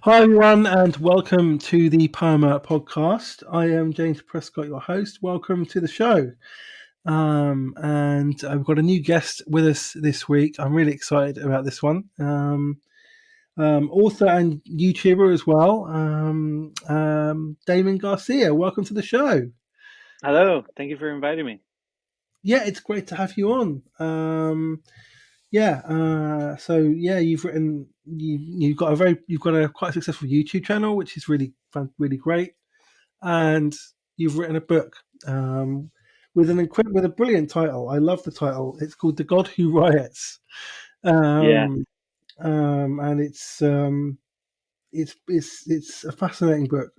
Hi, everyone, and welcome to the Poema podcast. I am James Prescott, your host. Welcome to the show. And I've got a new guest with us this week. I'm really excited about this one. Author and YouTuber as well, Damon Garcia. Welcome to the show. Hello, thank you for inviting me. Yeah, it's great to have you on. You've got a quite successful YouTube channel, which is really fun, really great. And you've written a book with with a brilliant title. I love the title. It's called "The God Who Riots," Yeah, um, and it's a fascinating book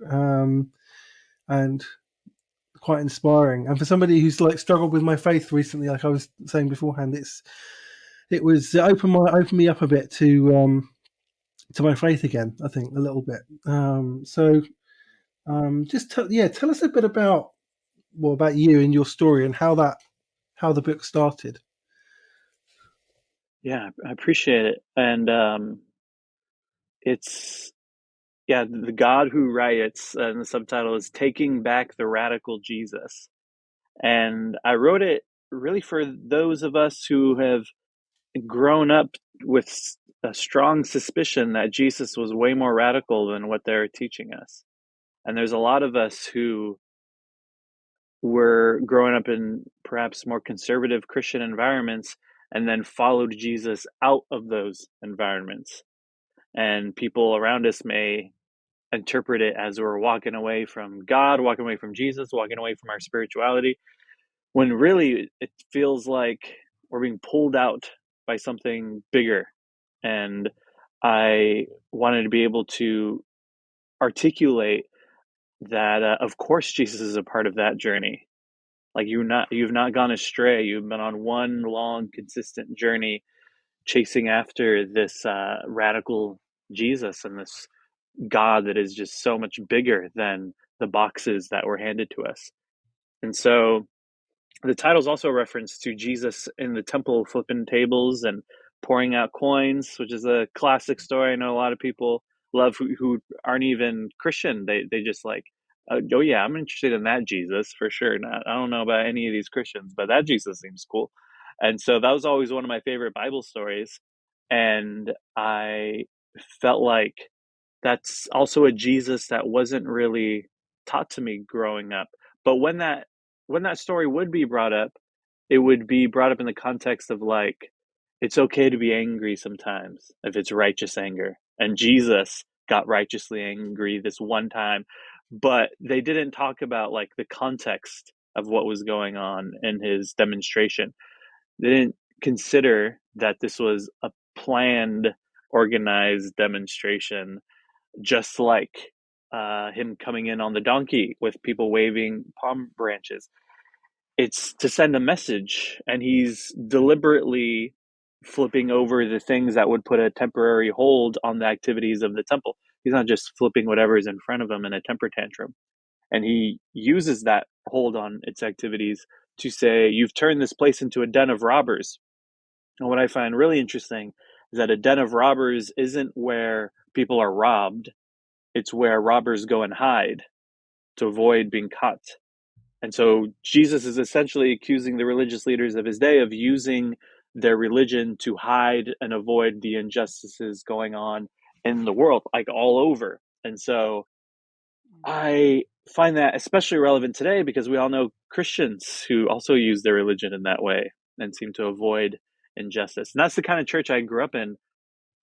and quite inspiring. And for somebody who's like struggled with my faith recently, like I was saying beforehand, it opened me up a bit to my faith again. I think a little bit. Tell us a bit about you and your story and how the book started. yeah, I appreciate it. And it's the God Who Riots, and the subtitle is "Taking Back the Radical Jesus." And I wrote it really for those of us who have grown up with a strong suspicion that Jesus was way more radical than what they're teaching us. And there's a lot of us who were growing up in perhaps more conservative Christian environments and then followed Jesus out of those environments. And people around us may interpret it as we're walking away from God, walking away from Jesus, walking away from our spirituality, when really it feels like we're being pulled out by something bigger. And I wanted to be able to articulate that, of course, Jesus is a part of that journey. Like you've not gone astray. You've been on one long, consistent journey chasing after this radical Jesus and this God that is just so much bigger than the boxes that were handed to us. And so the title is also a reference to Jesus in the temple flipping tables and pouring out coins, which is a classic story. I know a lot of people love who aren't even Christian. They just like, oh yeah, I'm interested in that Jesus for sure. Not, I don't know about any of these Christians, but that Jesus seems cool. And so that was always one of my favorite Bible stories. And I felt like that's also a Jesus that wasn't really taught to me growing up. But when that story would be brought up, it would be brought up in the context of like it's okay to be angry sometimes if it's righteous anger. And Jesus got righteously angry this one time, but they didn't talk about like the context of what was going on in his demonstration. They didn't consider that this was a planned, organized demonstration, just like him coming in on the donkey with people waving palm branches. It's to send a message, and he's deliberately flipping over the things that would put a temporary hold on the activities of the temple. He's not just flipping whatever is in front of him in a temper tantrum. And he uses that hold on its activities to say, you've turned this place into a den of robbers. And what I find really interesting is that a den of robbers isn't where people are robbed, it's where robbers go and hide to avoid being caught. And so Jesus is essentially accusing the religious leaders of his day of using their religion to hide and avoid the injustices going on in the world, like all over. And so I find that especially relevant today because we all know Christians who also use their religion in that way and seem to avoid injustice. And that's the kind of church I grew up in.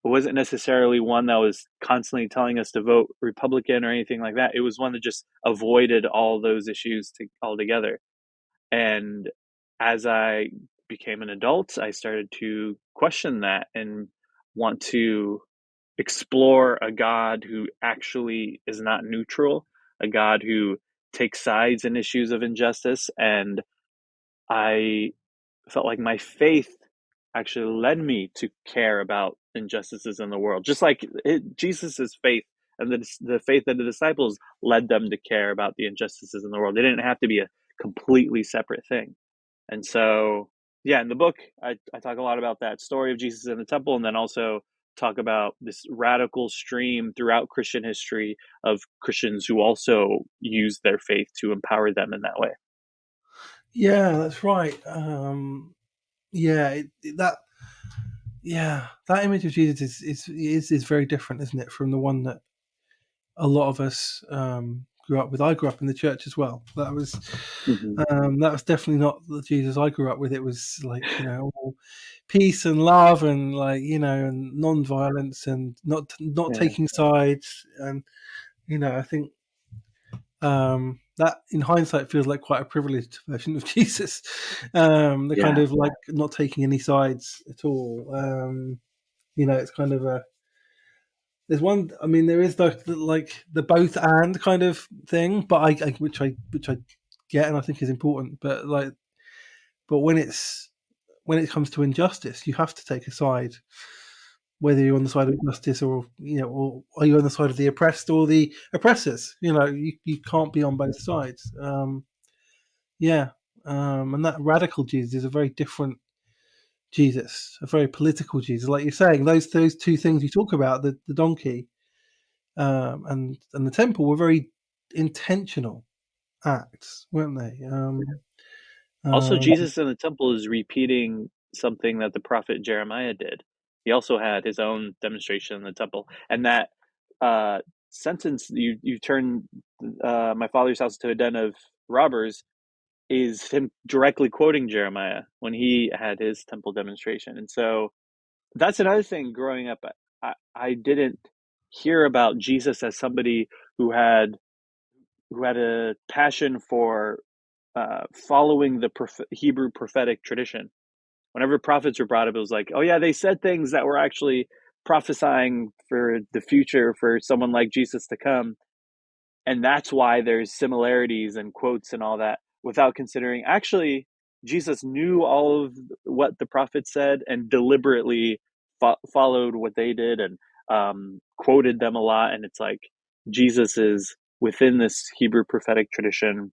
It wasn't necessarily one that was constantly telling us to vote Republican or anything like that. It was one that just avoided all those issues altogether. And as I became an adult, I started to question that and want to explore a God who actually is not neutral, a God who takes sides in issues of injustice. And I felt like my faith actually led me to care about injustices in the world, just like Jesus's faith and the faith of the disciples led them to care about the injustices in the world. They didn't have to be a completely separate thing. And so, yeah, in the book, I talk a lot about that story of Jesus in the temple, and then also talk about this radical stream throughout Christian history of Christians who also use their faith to empower them in that way. Yeah, that's right. Yeah, that that image of Jesus is very different, isn't it, from the one that a lot of us grew up with. I grew up in the church as well. Mm-hmm. That was definitely not the Jesus I grew up with. It was like, all peace and love and, like, and non-violence and not Yeah, taking sides. And I think that in hindsight feels like quite a privileged version of Jesus. The kind yeah, of like not taking any sides at all. It's kind of a there's one. I mean, there is the both and kind of thing, but which I get and I think is important. But when it comes to injustice, you have to take a side, whether you're on the side of justice or or are you on the side of the oppressed or the oppressors. You can't be on both sides. Yeah, and that radical Jesus is a very different Jesus, a very political Jesus. Like you're saying, those two things you talk about, the donkey and the temple, were very intentional acts, weren't they? also Um, Jesus in the temple is repeating something that the prophet Jeremiah did. He also had his own demonstration in the temple, and that uh, sentence, you turn my father's house to a den of robbers, is him directly quoting Jeremiah when he had his temple demonstration. And so that's another thing. Growing up, I didn't hear about Jesus as somebody who had a passion for following the Hebrew prophetic tradition. Whenever prophets were brought up, it was like, oh yeah, they said things that were actually prophesying for the future for someone like Jesus to come, and that's why there's similarities and quotes and all that, without considering actually Jesus knew all of what the prophets said and deliberately followed what they did, and quoted them a lot. And it's like Jesus is within this Hebrew prophetic tradition,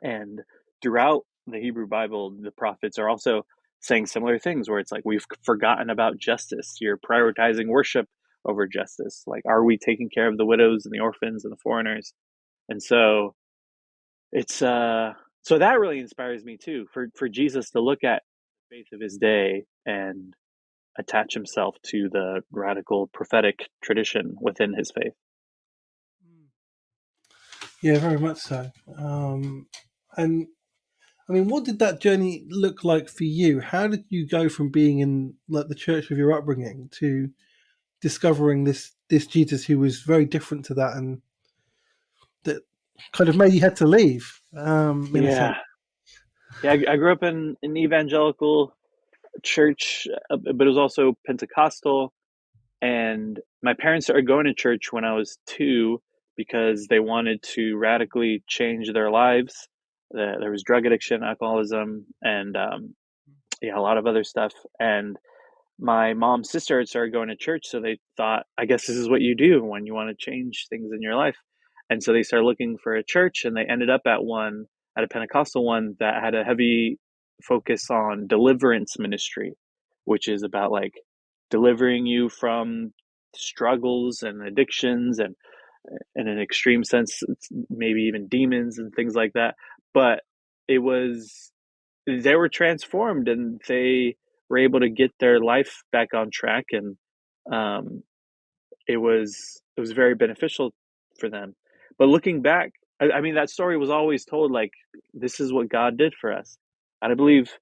and throughout the Hebrew Bible, the prophets are also saying similar things where it's like, we've forgotten about justice. You're prioritizing worship over justice. Like, are we taking care of the widows and the orphans and the foreigners? And so it's so that really inspires me too, for Jesus to look at the faith of his day and attach himself to the radical prophetic tradition within his faith. yeah, very much so. And I mean, what did that journey look like for you? How did you go from being in like the church of your upbringing to discovering this Jesus who was very different to that, and that kind of made you had to leave, in a sense? Yeah, yeah. I grew up in an evangelical church, but it was also Pentecostal. And my parents started going to church when I was 2 because they wanted to radically change their lives. There was drug addiction, alcoholism, and yeah, a lot of other stuff. And my mom's sister had started going to church, so they thought, I guess this is what you do when you want to change things in your life. And so they started looking for a church, and they ended up at a Pentecostal one that had a heavy focus on deliverance ministry, which is about like delivering you from struggles and addictions, and in an extreme sense, maybe even demons and things like that. But it was they were transformed, and they were able to get their life back on track, and um, it was very beneficial for them. But looking back, I mean, that story was always told like, this is what God did for us, and I believe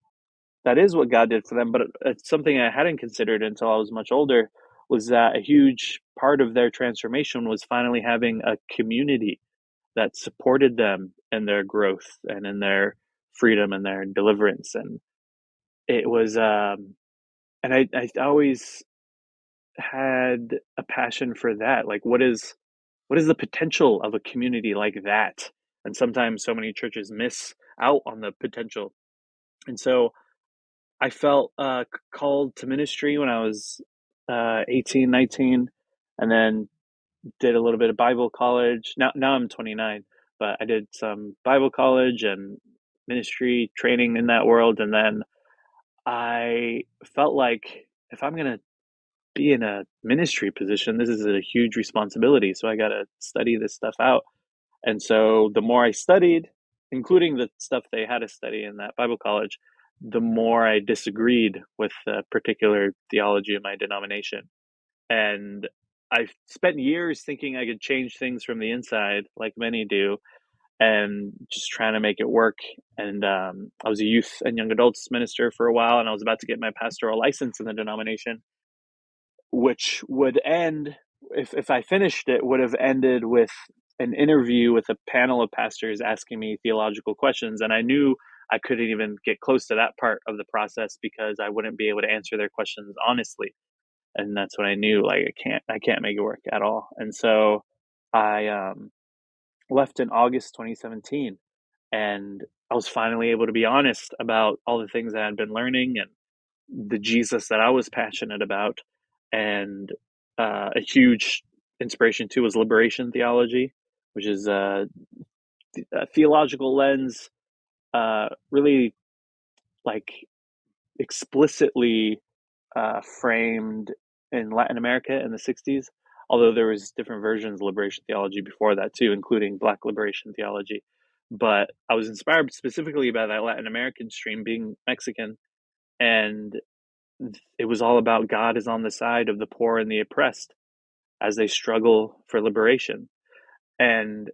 that is what God did for them. But it's something I hadn't considered until I was much older, was that a huge part of their transformation was finally having a community that supported them in their growth and in their freedom and their deliverance. And it was and I always had a passion for that. Like, what is the potential of a community like that? And sometimes so many churches miss out on the potential. And so I felt called to ministry when I was 18, 19, and then did a little bit of Bible college. Now I'm 29, but I did some Bible college and ministry training in that world. And then I felt like, if I'm going to be in a ministry position. This is a huge responsibility. So I got to study this stuff out. And so the more I studied, including the stuff they had to study in that Bible college, the more I disagreed with a particular theology of my denomination. And I spent years thinking I could change things from the inside, like many do, and just trying to make it work. And I was a youth and young adults minister for a while, and I was about to get my pastoral license in the denomination, which would end, if I finished it, would have ended with an interview with a panel of pastors asking me theological questions. And I knew I couldn't even get close to that part of the process because I wouldn't be able to answer their questions honestly. And that's when I knew, like, I can't make it work at all. And so I left in August 2017, and I was finally able to be honest about all the things I had been learning and the Jesus that I was passionate about. And a huge inspiration too was liberation theology, which is a theological lens, really like explicitly framed in Latin America in the 60s, although there was different versions of liberation theology before that too, including Black liberation theology. But I was inspired specifically by that Latin American stream, being Mexican, and it was all about God is on the side of the poor and the oppressed as they struggle for liberation. And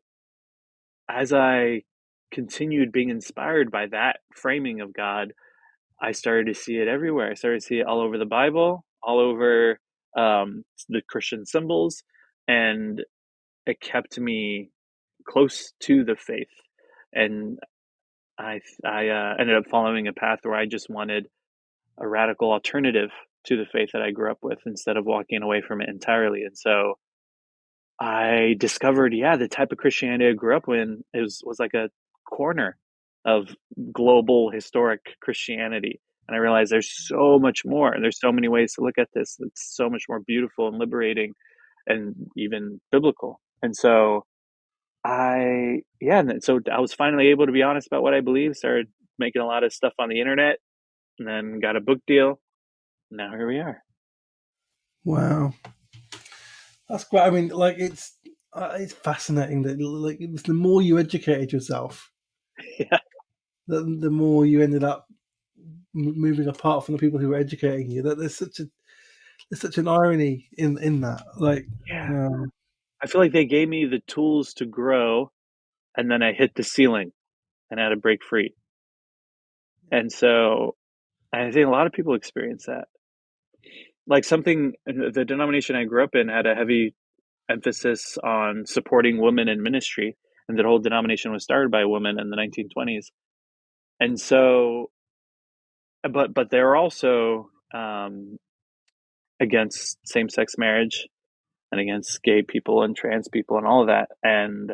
as I continued being inspired by that framing of God, I started to see it everywhere. I started to see it all over the Bible, all over the Christian symbols, and it kept me close to the faith. And I ended up following a path where I just wanted a radical alternative to the faith that I grew up with instead of walking away from it entirely. And so I discovered, yeah, the type of Christianity I grew up in was like a corner of global historic Christianity. And I realized there's so much more. And there's so many ways to look at this. It's so much more beautiful and liberating and even biblical. And so and so I was finally able to be honest about what I believe, started making a lot of stuff on the internet, and then got a book deal. Now here we are. Wow, that's great. I mean, like it's fascinating that like it was the more you educated yourself, Yeah. the more you ended up moving apart from the people who were educating you. That there's such an irony in that. Like, Yeah. um, I feel like they gave me the tools to grow, and then I hit the ceiling and had to break free. And so I think a lot of people experience that. Like something, the denomination I grew up in had a heavy emphasis on supporting women in ministry, and the whole denomination was started by women in the 1920s. And so, but they're also against same-sex marriage and against gay people and trans people and all of that. And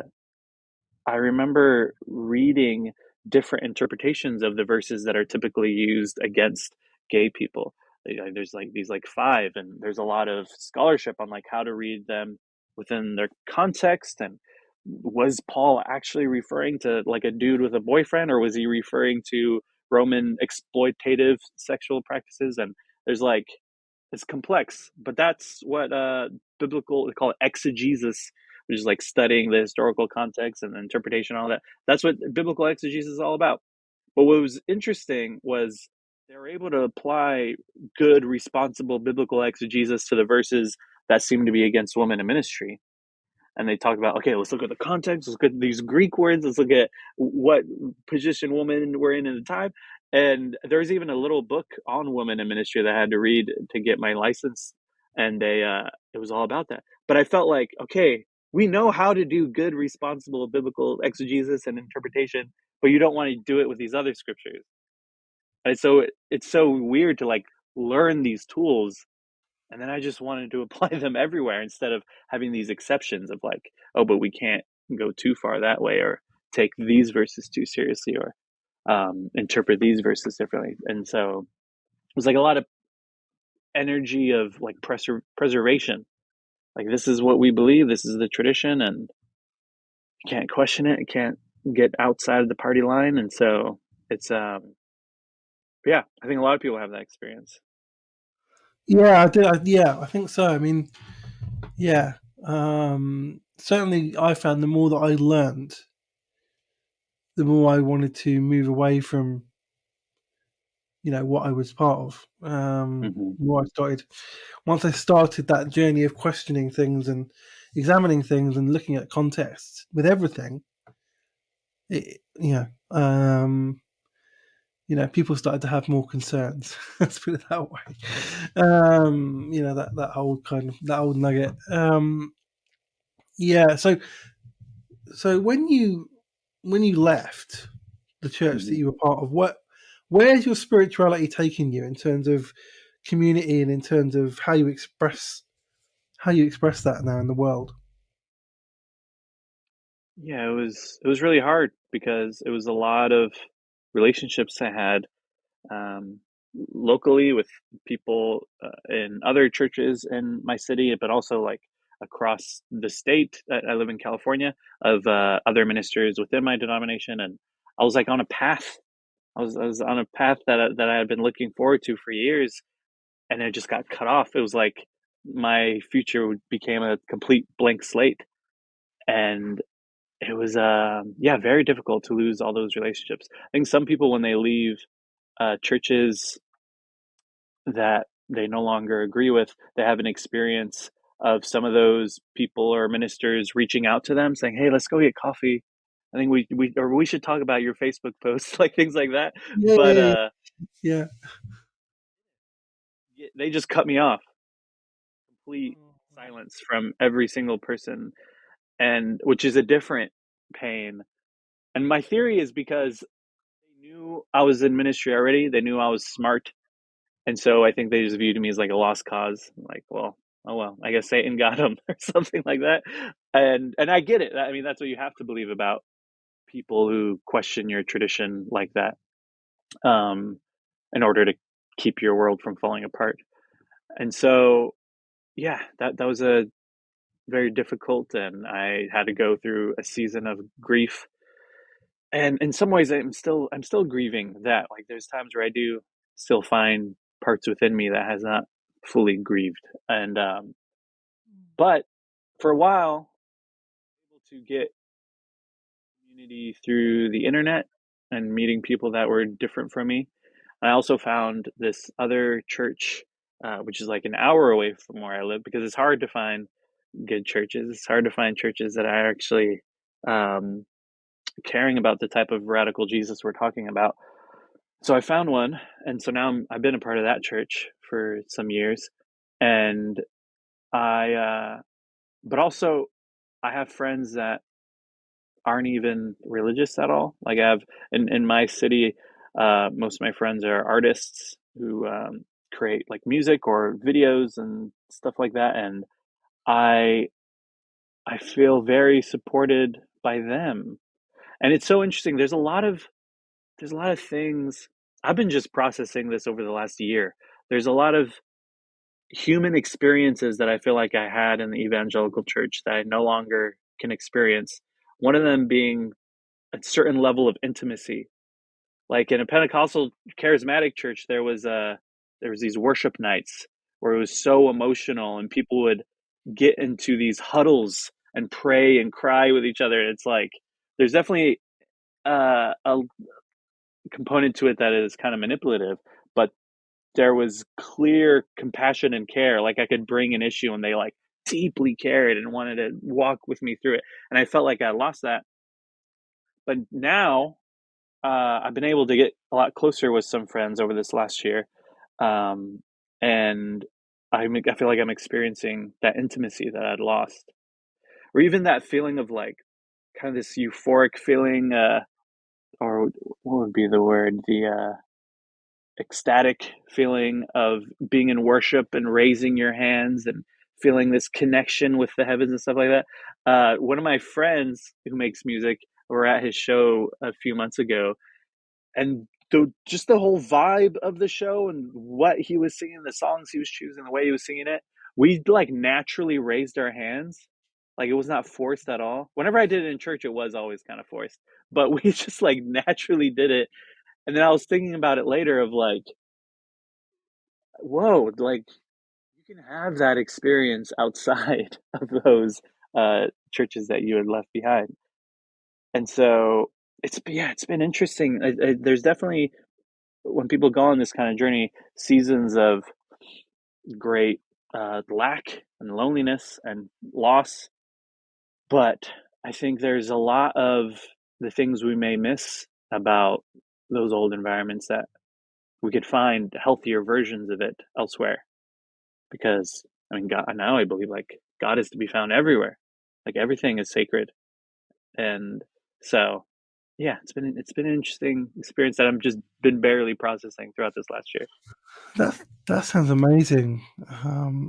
I remember reading different interpretations of the verses that are typically used against gay people. There's like these like five, and there's a lot of scholarship on like how to read them within their context. And was Paul actually referring to like a dude with a boyfriend, or was he referring to Roman exploitative sexual practices? And there's like it's complex, but that's what biblical, they call it exegesis, which is like studying the historical context and interpretation and all that. That's what biblical exegesis is all about. But what was interesting was they were able to apply good, responsible biblical exegesis to the verses that seemed to be against women in ministry. And they talk about, okay, let's look at the context, let's look at these Greek words, let's look at what position women were in the time. And there was even a little book on women in ministry that I had to read to get my license, and it was all about that. But I felt like, okay, we know how to do good, responsible biblical exegesis and interpretation, but you don't want to do it with these other scriptures. And so it's so weird to like learn these tools, and then I just wanted to apply them everywhere instead of having these exceptions of like, oh, but we can't go too far that way, or take these verses too seriously, or interpret these verses differently. And so it was like a lot of energy of like preservation. Like, this is what we believe, this is the tradition, and you can't question it, you can't get outside of the party line. And so it's, yeah, I think a lot of people have that experience. Yeah, I did. Yeah, I think so. I mean, yeah. Certainly, I found the more that I learned, the more I wanted to move away from what I was part of. Hmm. The more I started, once I started that journey of questioning things and examining things and looking at context with everything, it, people started to have more concerns. Let's put it that way. That old kind of that old nugget. Yeah. So when you left the church that Hmm. you were part of, where's your spirituality taking you in terms of community and in terms of how you express that now in the world? Yeah, it was really hard because it was a lot of relationships I had um, locally with people in other churches in my city, but also like across the state. I live in California, of other ministers within my denomination, and I was like on a path. I was on a path that I had been looking forward to for years, and it just got cut off. It was like my future became a complete blank slate, and it was yeah, very difficult to lose all those relationships. I think some people when they leave churches that they no longer agree with, they have an experience of some of those people or ministers reaching out to them saying, "Hey, let's go get coffee. I think we should talk about your Facebook posts," like things like that. Yeah, But yeah, yeah. they just cut me off. Complete silence from every single person, and which is a different pain. And my theory is because they knew I was in ministry already. They knew I was smart. And so I think they just viewed me as like a lost cause. Like, well, oh well, I guess Satan got him or something like that. And I get it. I mean, that's what you have to believe about people who question your tradition like that, um, in order to keep your world from falling apart. And so, yeah, that was a very difficult, and I had to go through a season of grief. And in some ways, I'm still grieving that. Like, there's times where I do still find parts within me that has not fully grieved. And but for a while, able to get community through the internet and meeting people that were different from me. I also found this other church, which is like an hour away from where I live, because it's hard to find good churches. It's hard to find churches that are actually um, caring about the type of radical Jesus we're talking about. So I found one, and so now I've been a part of that church for some years, and but also I have friends that aren't even religious at all. Like I have in my city, most of my friends are artists who create like music or videos and stuff like that, and I I feel very supported by them. And it's so interesting. There's a lot of things. I've been just processing this over the last year. There's a lot of human experiences that I feel like I had in the evangelical church that I no longer can experience. One of them being a certain level of intimacy. Like in a Pentecostal charismatic church, there was these worship nights where it was so emotional, and people would get into these huddles and pray and cry with each other. It's like there's definitely a component to it that is kind of manipulative, but there was clear compassion and care. Like I could bring an issue and they like deeply cared and wanted to walk with me through it. And I felt like I lost that. But now I've been able to get a lot closer with some friends over this last year. Um, and I feel like I'm experiencing that intimacy that I'd lost, or even that feeling of like kind of this euphoric feeling, or what would be the word? The ecstatic feeling of being in worship and raising your hands and feeling this connection with the heavens and stuff like that. One of my friends who makes music were at his show a few months ago, and just the whole vibe of the show and what he was singing, the songs he was choosing, the way he was singing it, we like naturally raised our hands. Like it was not forced at all. Whenever I did it in church, it was always kind of forced, but we just like naturally did it. And then I was thinking about it later of like, whoa, like you can have that experience outside of those churches that you had left behind. And so it's been interesting. There's definitely, when people go on this kind of journey, seasons of great lack and loneliness and loss. But I think there's a lot of the things we may miss about those old environments that we could find healthier versions of it elsewhere. Because I mean, God, now I believe like God is to be found everywhere, like everything is sacred, and so yeah, it's been an interesting experience that I've just been barely processing throughout this last year. That sounds amazing.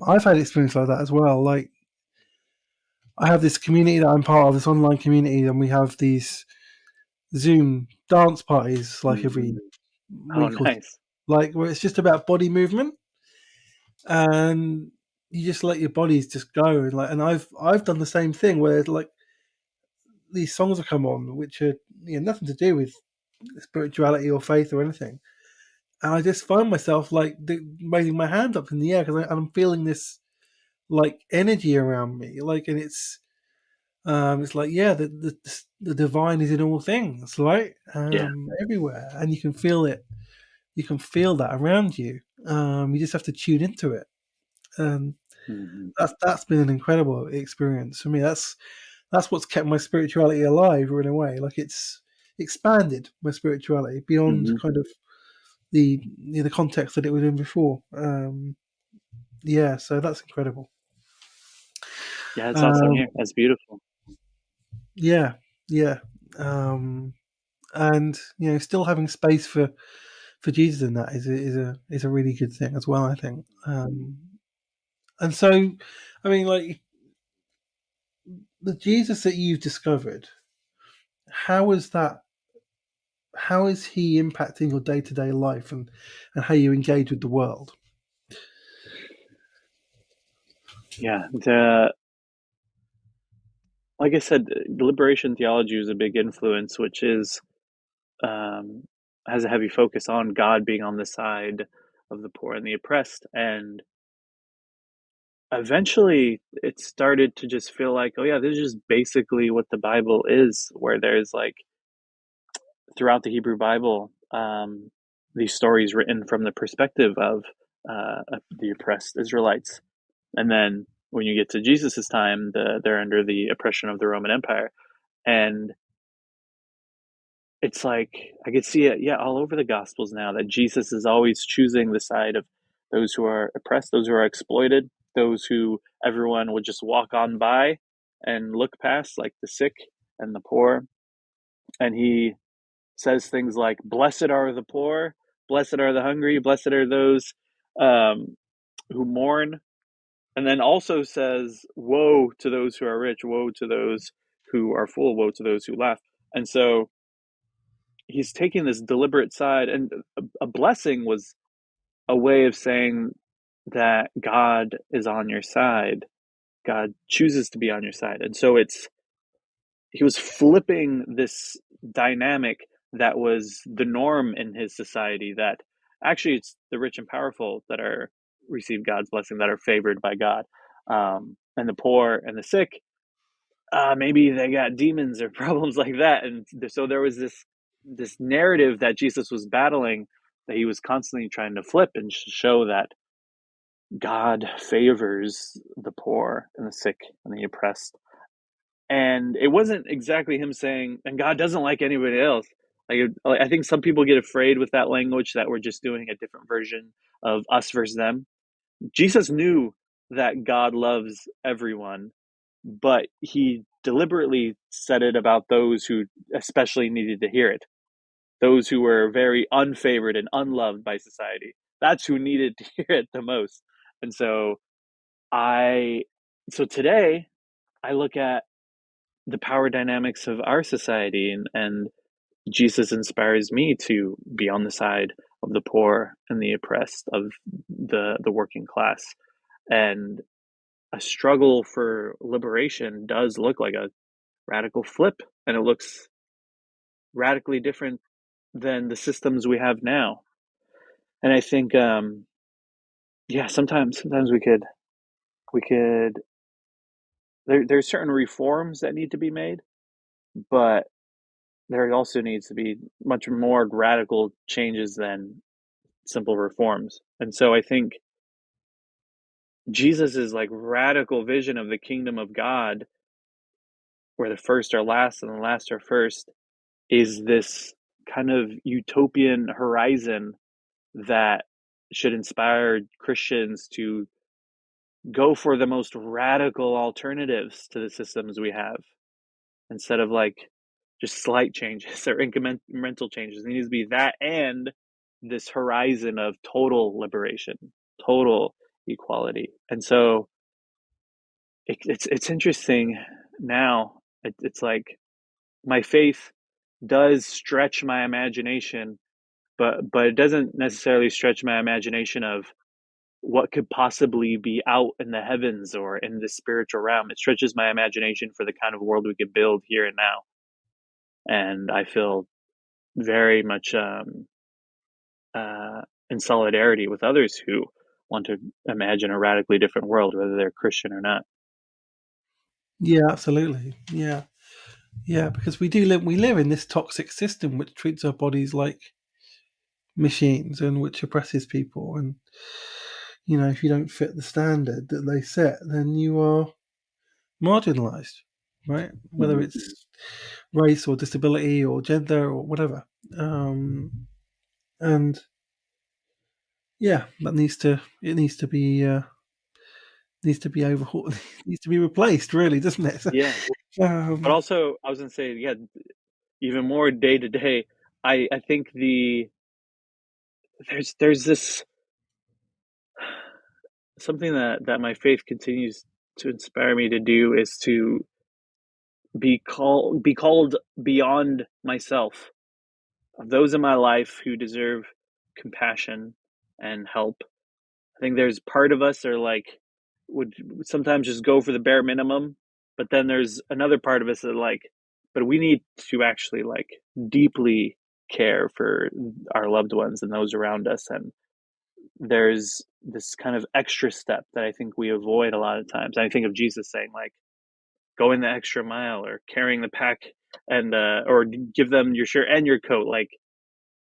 I've had experience like that as well. Like I have this community that I'm part of, this online community, and we have these Zoom dance parties like every Mm. Oh, week or nice. like where it's just about body movement and you just let your bodies just go and like and I've done the same thing where like these songs will come on which are nothing to do with spirituality or faith or anything and I just find myself like raising my hand up in the air because I'm feeling this like energy around me like and it's like yeah the divine is in all things right Yeah. everywhere and you can feel it you can feel that around you you just have to tune into it and Hmm. that's been an incredible experience for me. That's what's kept my spirituality alive, or in a way, like it's expanded my spirituality beyond Hmm. kind of the the context that it was in before. Yeah, so that's incredible. Yeah, it's awesome Um, here. That's beautiful. yeah, yeah, and still having space for Jesus in that is a really good thing as well. I think, and so, I mean, like the Jesus that you've discovered, how is that how is he impacting your day to day life and how you engage with the world? Yeah, the like I said, liberation theology is a big influence, which is um, has a heavy focus on God being on the side of the poor and the oppressed. And eventually, it started to just feel like, oh yeah, this is just basically what the Bible is. Where there's like throughout the Hebrew Bible, these stories written from the perspective of the oppressed Israelites. And then when you get to Jesus's time, they're under the oppression of the Roman Empire, and it's like I could see it, yeah, all over the Gospels now that Jesus is always choosing the side of those who are oppressed, those who are exploited, those who everyone would just walk on by and look past, like the sick and the poor. And he says things like, "Blessed are the poor, blessed are the hungry, blessed are those um, who mourn." And then also says, "Woe to those who are rich, woe to those who are full, woe to those who laugh." And so he's taking this deliberate side, and a blessing was a way of saying that God is on your side. God chooses to be on your side. And so he was flipping this dynamic that was the norm in his society, that actually it's the rich and powerful that are receive God's blessing, that are favored by God. And the poor and the sick, maybe they got demons or problems like that. And so there was this narrative that Jesus was battling, that he was constantly trying to flip and show that God favors the poor and the sick and the oppressed. And it wasn't exactly him saying, and God doesn't like anybody else. Like I think some people get afraid with that language, that we're just doing a different version of us versus them. Jesus knew that God loves everyone, but he deliberately said it about those who especially needed to hear it, those who were very unfavored and unloved by society. That's who needed to hear it the most. And so I, so today I look at the power dynamics of our society, and Jesus inspires me to be on the side of the poor and the oppressed, of the working class. And a struggle for liberation does look like a radical flip, and it looks radically different than the systems we have now. And I think Yeah, sometimes we could there's certain reforms that need to be made, but there also needs to be much more radical changes than simple reforms. And so I think Jesus's like radical vision of the kingdom of God, where the first are last and the last are first, is this kind of utopian horizon that should inspire Christians to go for the most radical alternatives to the systems we have instead of like just slight changes or incremental changes. It needs to be that and this horizon of total liberation, total equality. And so it's interesting now. It's like my faith does stretch my imagination, but it doesn't necessarily stretch my imagination of what could possibly be out in the heavens or in the spiritual realm. It stretches my imagination for the kind of world we could build here and now. And I feel very much in solidarity with others who want to imagine a radically different world, whether they're Christian or not. Yeah, absolutely. Yeah, yeah, because we live in this toxic system which treats our bodies like machines and which oppresses people. And if you don't fit the standard that they set, then you are marginalised, right? Whether Mm-hmm. it's race or disability or gender or whatever. And yeah, that needs to be overhauled, needs to be replaced, really, doesn't it? Yeah, but um, also I was gonna say, yeah, even more day to day. I think there's this something that my faith continues to inspire me to do is to be called beyond myself, of those in my life who deserve compassion and help. I think there's part of us are like would sometimes just go for the bare minimum, but then there's another part of us that like, but we need to actually like deeply care for our loved ones and those around us. And there's this kind of extra step that I think we avoid a lot of times. I think of Jesus saying like, going the extra mile or carrying the pack and or give them your shirt and your coat. Like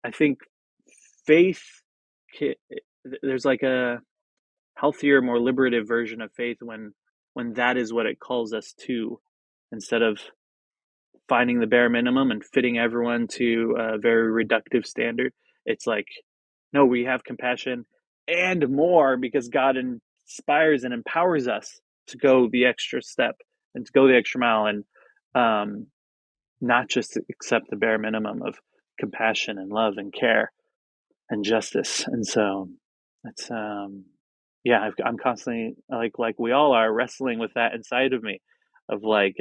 I think faith, there's like a healthier, more liberative version of faith when that is what it calls us to, instead of finding the bare minimum and fitting everyone to a very reductive standard. It's like, no, we have compassion and more because God inspires and empowers us to go the extra step and to go the extra mile and um, not just accept the bare minimum of compassion and love and care and justice. And so it's yeah, I'm constantly like we all are wrestling with that inside of me, of like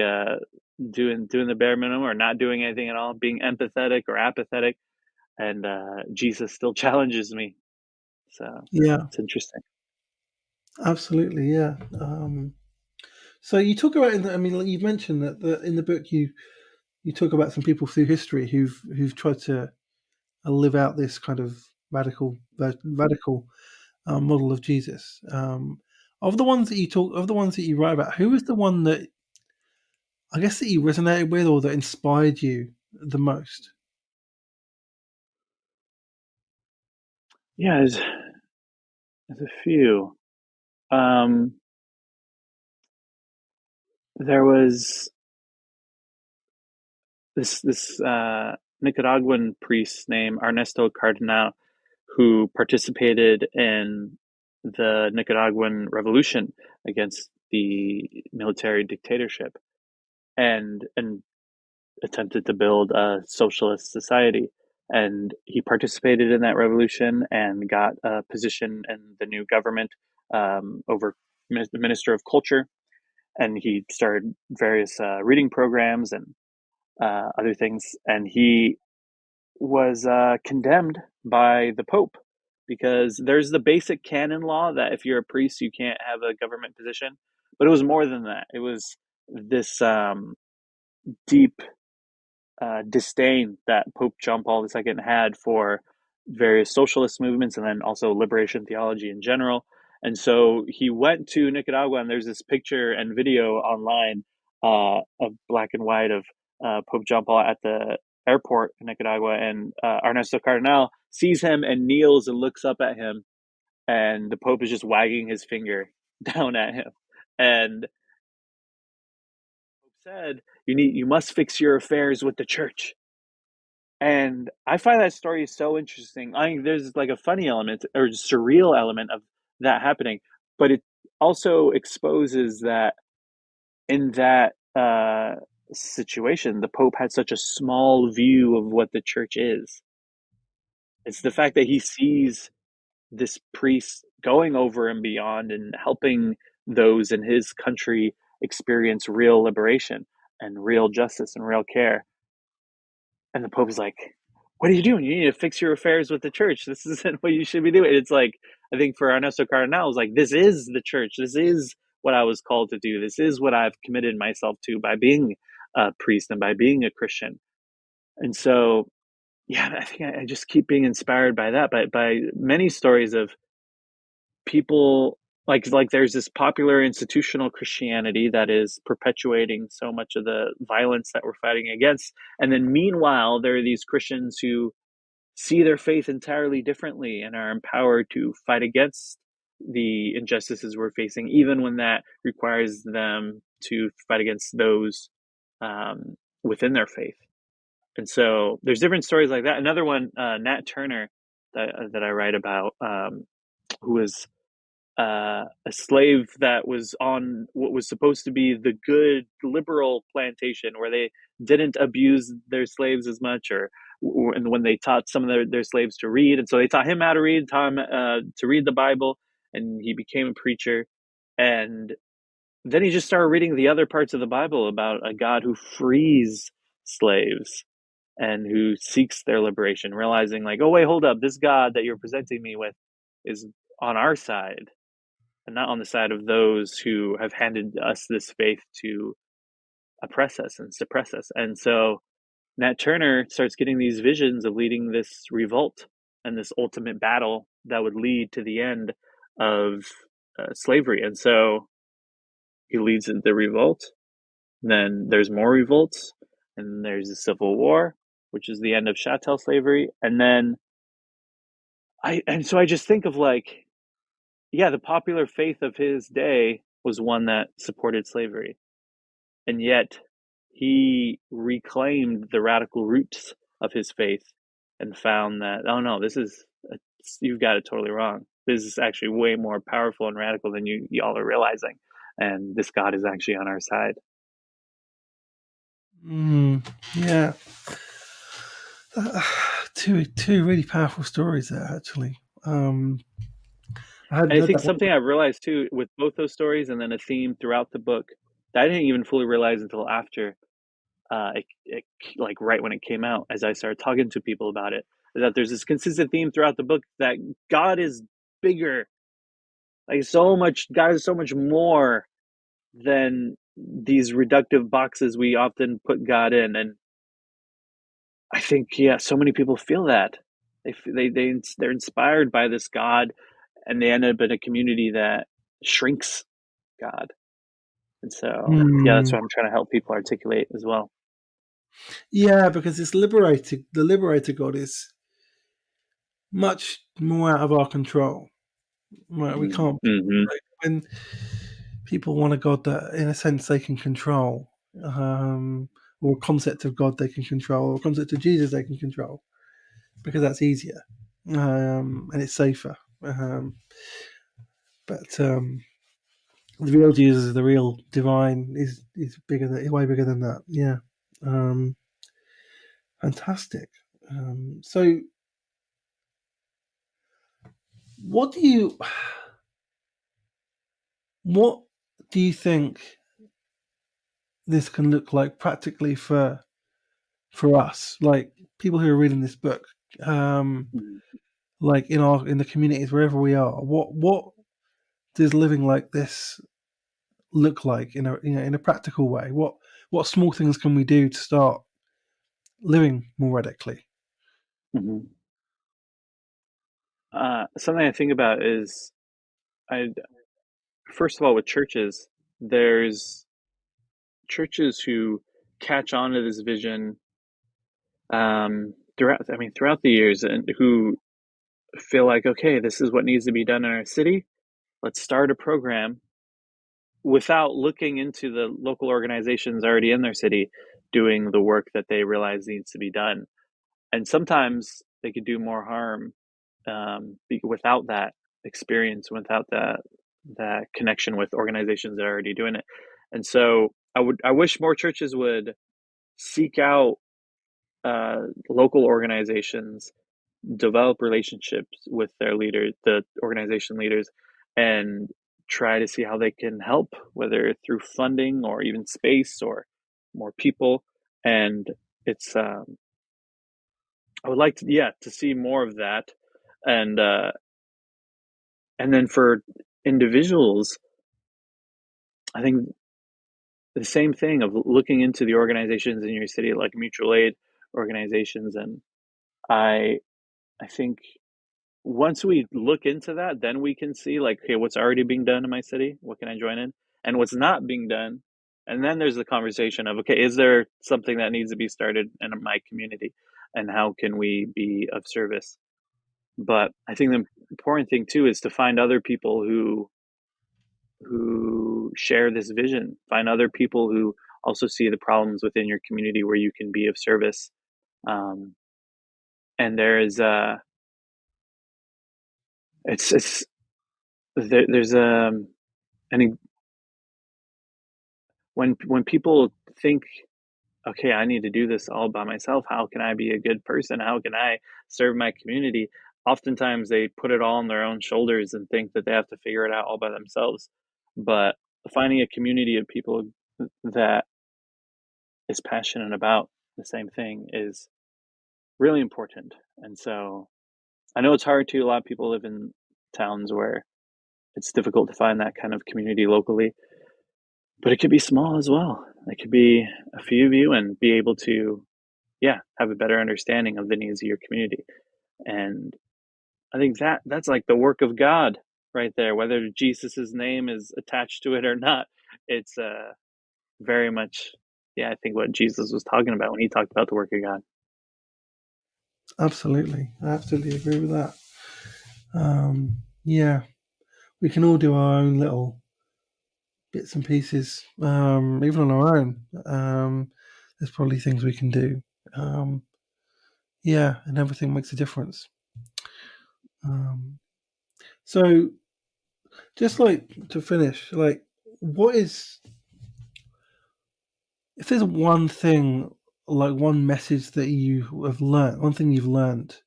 doing the bare minimum or not doing anything at all, being empathetic or apathetic, and Jesus still challenges me. So yeah, it's interesting. absolutely. Yeah. So you talk about I mean, like you've mentioned that in the book you talk about some people through history who've tried to live out this kind of radical model of Jesus. Of the ones that you write about, who was the one that I guess that you resonated with or that inspired you the most? Yeah, there's a few. Um, there was this Nicaraguan priest named Ernesto Cardenal who participated in the Nicaraguan revolution against the military dictatorship and attempted to build a socialist society. And he participated in that revolution and got a position in the new government over the Minister of Culture. And he started various reading programs and other things. And he was condemned by the Pope because there's the basic canon law that if you're a priest, you can't have a government position. But it was more than that. It was this deep disdain that Pope John Paul II had for various socialist movements and then also liberation theology in general. And so he went to Nicaragua, and there's this picture and video online of black and white of Pope John Paul at the airport in Nicaragua, and Ernesto Cardenal sees him and kneels and looks up at him, and the Pope is just wagging his finger down at him. And Pope said, you must fix your affairs with the church. And I find that story so interesting. I mean, there's like a funny element or surreal element of that happening, but it also exposes that in that situation, the Pope had such a small view of what the church is. It's the fact that he sees this priest going over and beyond and helping those in his country experience real liberation and real justice and real care. And the Pope is like, what are you doing? You need to fix your affairs with the church. This isn't what you should be doing. It's like, I think for Ernesto Cardenal, it's like, this is the church. This is what I was called to do. This is what I've committed myself to by being a priest and by being a Christian. And so, yeah, I think I just keep being inspired by that, by many stories of people like there's this popular institutional Christianity that is perpetuating so much of the violence that we're fighting against. And then meanwhile, there are these Christians who see their faith entirely differently and are empowered to fight against the injustices we're facing, even when that requires them to fight against those within their faith. And so there's different stories like that. Another one, Nat Turner, that I write about, who was a slave that was on what was supposed to be the good liberal plantation where they didn't abuse their slaves as much, and when they taught some of their slaves to read, and so they taught him how to read, taught him to read the Bible, and he became a preacher. And then he just started reading the other parts of the Bible about a God who frees slaves and who seeks their liberation, realizing like, oh wait, hold up, this God that you're presenting me with is on our side and not on the side of those who have handed us this faith to oppress us and suppress us. And so Nat Turner starts getting these visions of leading this revolt and this ultimate battle that would lead to the end of slavery. And so he leads the revolt. Then there's more revolts, and there's the Civil War, which is the end of chattel slavery. And then I just think of like, yeah, the popular faith of his day was one that supported slavery. And yet he reclaimed the radical roots of his faith and found that, oh no, you've got it totally wrong. This is actually way more powerful and radical than y'all are realizing. And this God is actually on our side. Yeah. Two really powerful stories there, actually. I hadn't And I heard think that one. something I've realized too with both those stories and then a theme throughout the book that I didn't even fully realize until after like right when it came out, as I started talking to people about it, is that there's this consistent theme throughout the book that God is bigger, like God is so much more than these reductive boxes we often put God in. And I think, yeah, so many people feel that they're inspired by this God, and they end up in a community that shrinks God. And so, yeah, that's Mm. what I'm trying to help people articulate as well. Yeah, because it's liberated. The liberator God is much more out of our control. Right? We can't Mm-hmm. like, when people want a God that, in a sense, they can control, or a concept of God they can control, or a concept of Jesus they can control, because that's easier, and it's safer. But the real Jesus, the real divine, is bigger than, way bigger than that. Yeah, um, fantastic. So, what do you what do you think this can look like practically for us, like people who are reading this book, Mm-hmm. like in the communities wherever we are? What does living like this look like in a practical way? What small things can we do to start living more radically? Mm-hmm. Something I think about is I first of all, with churches, there's churches who catch on to this vision throughout the years, and who feel like, okay, this is what needs to be done in our city. Let's start a program without looking into the local organizations already in their city doing the work that they realize needs to be done. And sometimes they could do more harm without that experience, without that connection with organizations that are already doing it. And so I wish more churches would seek out local organizations, develop relationships with their leaders, the organization leaders, and try to see how they can help, whether through funding or even space or more people. And it's I would like to, yeah, to see more of that. And and then for individuals, I think the same thing of looking into the organizations in your city, like mutual aid organizations. And I I think once we look into that, then we can see, like, okay, what's already being done in my city? What can I join in? And what's not being done? And then there's the conversation of, okay, is there something that needs to be started in my community? And how can we be of service? But I think the important thing too is to find other people who share this vision, find other people who also see the problems within your community where you can be of service. Um, and there is it's there's an when people think, okay, I need to do this all by myself, how can I be a good person, how can I serve my community, oftentimes they put it all on their own shoulders and think that they have to figure it out all by themselves. But finding a community of people that is passionate about the same thing is really important. And so I know it's hard too. A lot of people live in towns where it's difficult to find that kind of community locally, but it could be small as well. It could be a few of you and be able to, yeah, have a better understanding of the needs of your community. And I think that's like the work of God right there, whether Jesus's name is attached to it or not. It's very much, yeah, I think what Jesus was talking about when he talked about the work of God. Absolutely, I absolutely agree with that. Yeah, we can all do our own little bits and pieces, even on our own. There's probably things we can do. Um, yeah, and everything makes a difference. Um, so, just like to finish, like, what is, if there's one thing, like one message that you have learned, one thing you've learned,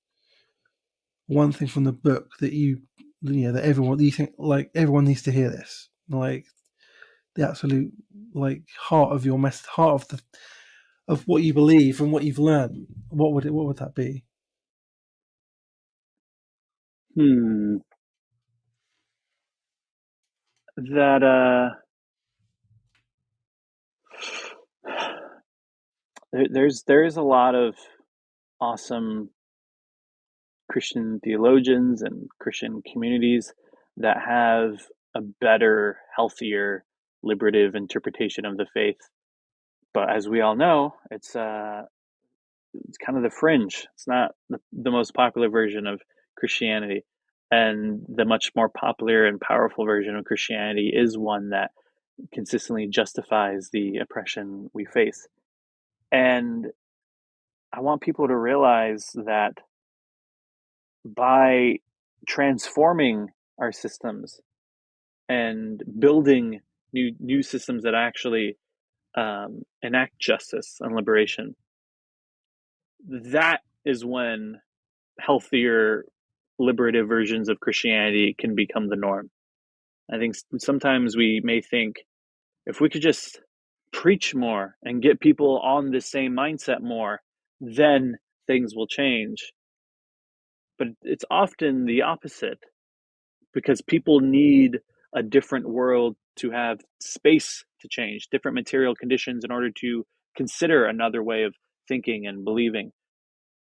one thing from the book that that everyone, you think like everyone needs to hear this, like the absolute like heart of your heart of the of what you believe and what you've learned, what would that be? Hmm. That there's a lot of awesome Christian theologians and Christian communities that have a better, healthier, liberative interpretation of the faith. But as we all know, it's kind of the fringe. It's not the most popular version of Christianity. And the much more popular and powerful version of Christianity is one that consistently justifies the oppression we face. And I want people to realize that by transforming our systems and building new systems that actually enact justice and liberation, that is when healthier, liberative versions of Christianity can become the norm. I think sometimes we may think if we could just preach more and get people on the same mindset more, then things will change. But it's often the opposite, because people need a different world to have space to change, different material conditions in order to consider another way of thinking and believing.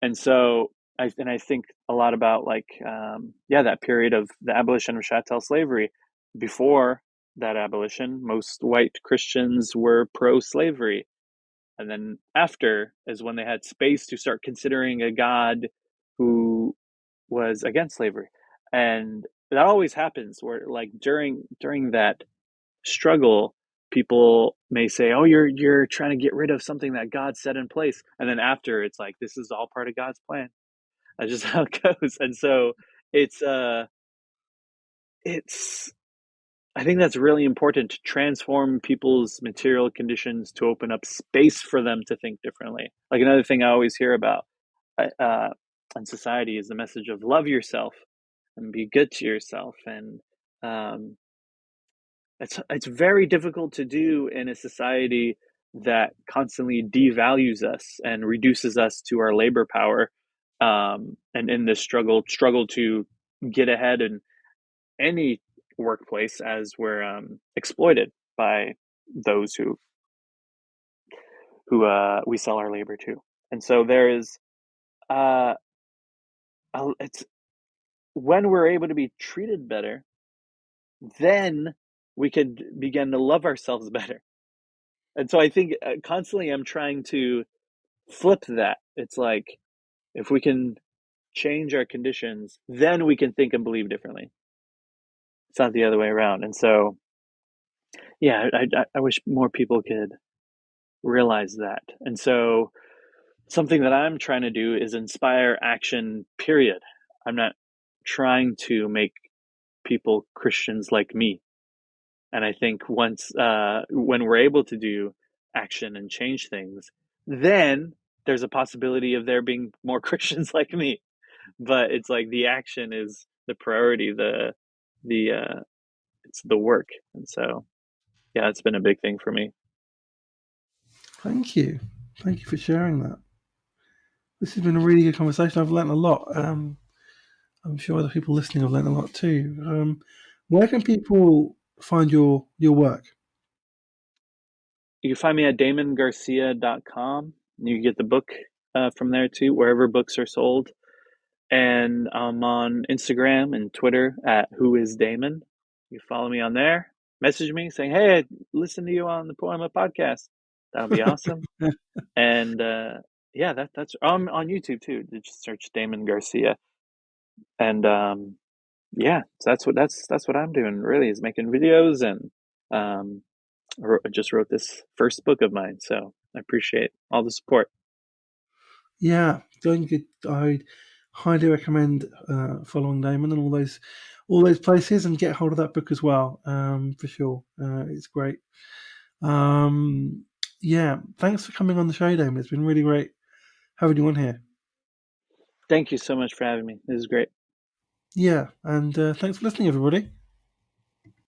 And so I think a lot about, like, that period of the abolition of chattel slavery. before that abolition, most white Christians were pro-slavery. And then after is when they had space to start considering a God who was against slavery. And that always happens where like during that struggle, people may say, "Oh, you're trying to get rid of something that God set in place," and then after, it's like this is all part of God's plan. That's just how it goes. And so it's it's I think that's really important to transform people's material conditions to open up space for them to think differently. Like another thing I always hear about uh, in society is the message of love yourself and be good to yourself, and um, it's very difficult to do in a society that constantly devalues us and reduces us to our labor power, and in this struggle to get ahead in any workplace as we're exploited by those who we sell our labor to. And so there is uh, it's when we're able to be treated better, then we could begin to love ourselves better. And so I think constantly I'm trying to flip that. It's like if we can change our conditions, then we can think and believe differently. It's not the other way around. And so, yeah, I wish more people could realize that. And so, something that I'm trying to do is inspire action, period. I'm not trying to make people Christians like me. And I think once, when we're able to do action and change things, then there's a possibility of there being more Christians like me. But it's like the action is the priority, the it's the work. And so, yeah, it's been a big thing for me. Thank you. Thank you for sharing that. This has been a really good conversation. I've learned a lot. I'm sure other people listening have learned a lot too. Where can people find your work? You can find me at damongarcia.com. You can get the book from there too, wherever books are sold. And I'm on Instagram and Twitter at Who Is Damon. You follow me on there. Message me saying, "Hey, I listened to you on the Poema podcast." That'll be awesome. And yeah, that's on YouTube too. Just search Damon Garcia. And yeah, so that's what I'm doing really, is making videos, and I just wrote this first book of mine. So I appreciate all the support. Yeah, I highly recommend following Damon and all those places, and get hold of that book as well. For sure, it's great. Um, yeah, thanks for coming on the show, Damon. It's been really great having you on here. Thank you so much for having me. This is great. Yeah, and thanks for listening, everybody.